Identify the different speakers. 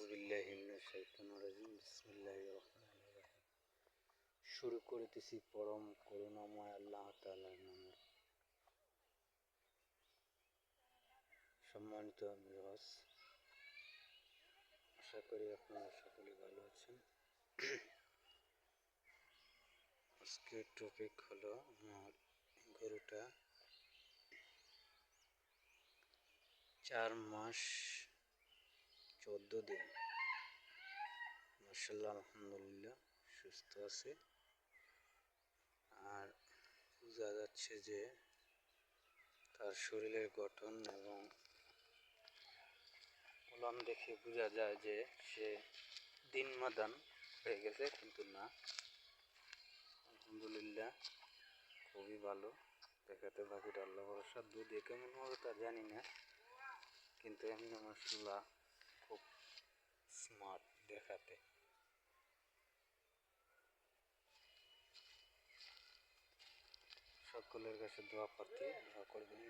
Speaker 1: বিল্লাহি মিনাশ শাইতানির রাজিম। বিসমিল্লাহির রহমানির রহিম। শুরু করিতেছি পরম করুণাময় আল্লাহ তাআলার নামে। সম্মানিত ভিউয়ার্স, আশা করি আপনারা সকলে ভালো আছেন। আজকের টপিক হলো আমার গরুটা 4 মাস 14 দিন, মাশাআল্লাহ আলহামদুলিল্লাহ সুস্থ আছে। আর বোঝা যাচ্ছে যে তার শরীরের গঠন এবং ওলান দেখে বোঝা যায় যে সে দিনমাদান হয়ে গেছে, কিন্তু না, আলহামদুলিল্লাহ খুবই ভালো দেখাতে। বাকিটা আল্লাহ ভরসা। দুধে কেমন হবে তা জানি না, কিন্তু এমনি মাশাআল্লাহ খুব স্মার্ট দেখাতে। সকলের কাছে দোয়া প্রার্থী, দোয়া করবেন।